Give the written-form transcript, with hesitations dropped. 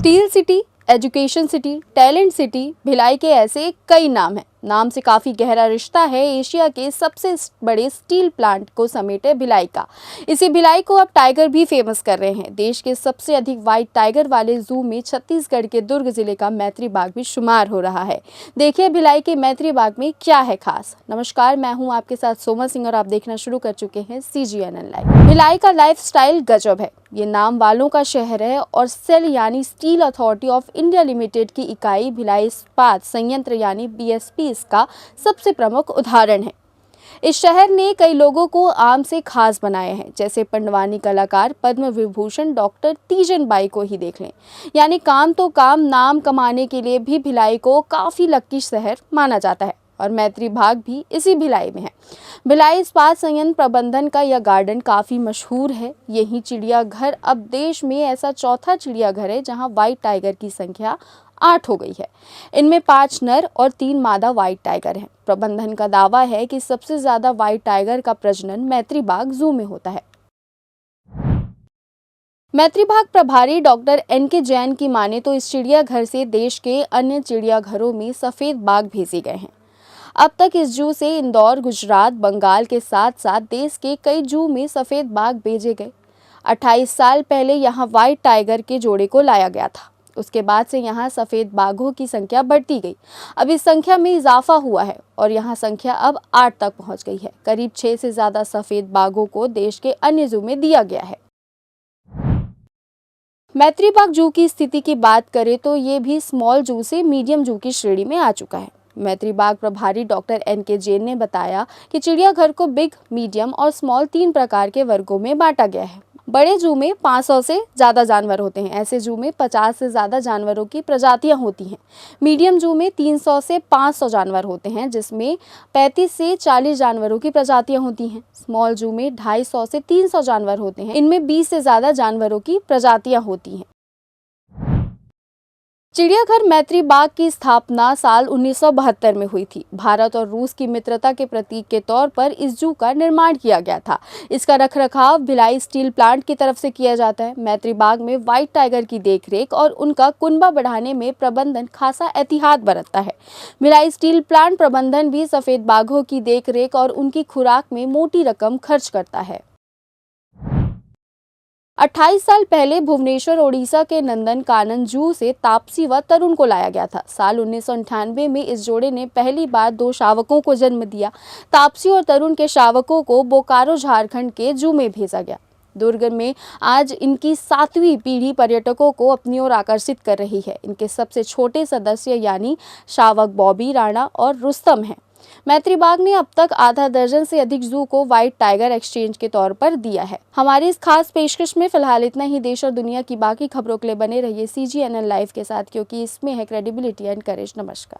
Steel city, education city, talent city, Bhilai के ऐसे कई नाम हैं। नाम से काफ़ी गहरा रिश्ता है एशिया के सबसे बड़े स्टील प्लांट को समेटे भिलाई का। इसी भिलाई को अब टाइगर भी फेमस कर रहे हैं। देश के सबसे अधिक वाइट टाइगर वाले जू में छत्तीसगढ़ के दुर्ग जिले का मैत्री बाग भी शुमार हो रहा है। देखिए भिलाई के मैत्री बाग में क्या है खास। नमस्कार, मैं हूं आपके साथ सोमा सिंह और आप देखना शुरू कर चुके हैं CGNN लाइव। भिलाई का लाइफस्टाइल गजब है। ये नाम वालों का शहर है और सेल यानी steel authority of India limited की इकाई भिलाई इस्पात संयंत्र यानी BSP इसका सबसे प्रमुख उदाहरण है। इस शहर ने कई लोगों को आम से खास बनाए हैं, जैसे पंडवानी कलाकार पद्म विभूषण डॉक्टर तीजन बाई को ही देख लें। यानी काम तो काम, नाम कमाने के लिए भी भिलाई को काफ़ी लकी शहर माना जाता है और मैत्री बाग भी इसी भिलाई में है। भिलाई इस्पात संयंत्र प्रबंधन का यह गार्डन काफ़ी मशहूर है। यही चिड़ियाघर अब देश में ऐसा चौथा चिड़ियाघर है जहां व्हाइट टाइगर की संख्या 8 हो गई है। इनमें 5 नर और 3 मादा व्हाइट टाइगर हैं। प्रबंधन का दावा है कि सबसे ज़्यादा व्हाइट टाइगर का प्रजनन मैत्री बाग जू में होता है। मैत्री बाग प्रभारी डॉक्टर NK जैन की माने तो इस चिड़ियाघर से देश के अन्य चिड़ियाघरों में सफ़ेद बाघ भेजे गए हैं। अब तक इस जू से इंदौर, गुजरात, बंगाल के साथ साथ देश के कई जू में सफ़ेद बाघ भेजे गए। 28 साल पहले यहाँ व्हाइट टाइगर के जोड़े को लाया गया था। उसके बाद से यहाँ सफ़ेद बाघों की संख्या बढ़ती गई। अब इस संख्या में इजाफा हुआ है और यहाँ संख्या अब 8 तक पहुँच गई है। करीब 6 से ज़्यादा सफ़ेद बाघों को देश के अन्य जू में दिया गया है। मैत्री बाग जू की स्थिति की बात करें तो ये भी स्मॉल जू से मीडियम जू की श्रेणी में आ चुका है। मैत्री बाग प्रभारी डॉक्टर NK जैन ने बताया कि चिड़ियाघर को बिग, मीडियम और स्मॉल 3 प्रकार के वर्गों में बांटा गया है। बड़े जू में 500 से ज़्यादा जानवर होते हैं। ऐसे जू में 50 से ज़्यादा जानवरों की प्रजातियां होती हैं। मीडियम जू में 300 से 500 जानवर होते हैं, जिसमें 35 से 40 जानवरों की प्रजातियां होती हैं। स्मॉल जू में 250 से 300 जानवर होते हैं। इनमें 20 से ज़्यादा जानवरों की प्रजातियां होती हैं। चिड़ियाघर मैत्री बाग की स्थापना साल 1972 में हुई थी। भारत और रूस की मित्रता के प्रतीक के तौर पर इस जू का निर्माण किया गया था। इसका रखरखाव भिलाई स्टील प्लांट की तरफ से किया जाता है। मैत्री बाग में व्हाइट टाइगर की देखरेख और उनका कुनबा बढ़ाने में प्रबंधन खासा एहतियात बरतता है। भिलाई स्टील प्लांट प्रबंधन भी सफ़ेद बाघों की देखरेख और उनकी खुराक में मोटी रकम खर्च करता है। 28 साल पहले भुवनेश्वर, ओडिशा के नंदन कानन जू से तापसी व तरुण को लाया गया था। साल 1998 में इस जोड़े ने पहली बार 2 शावकों को जन्म दिया। तापसी और तरुण के शावकों को बोकारो, झारखंड के जू में भेजा गया। दुर्ग में आज इनकी 7वीं पीढ़ी पर्यटकों को अपनी ओर आकर्षित कर रही है। इनके सबसे छोटे सदस्य यानी शावक बॉबी, राणा और रुस्तम हैं। मैत्री बाग ने अब तक आधा दर्जन से अधिक जू को व्हाइट टाइगर एक्सचेंज के तौर पर दिया है। हमारी इस खास पेशकश में फिलहाल इतना ही। देश और दुनिया की बाकी खबरों के लिए बने रहिए CGNN लाइव के साथ, क्योंकि इसमें है क्रेडिबिलिटी एंड करेज। नमस्कार।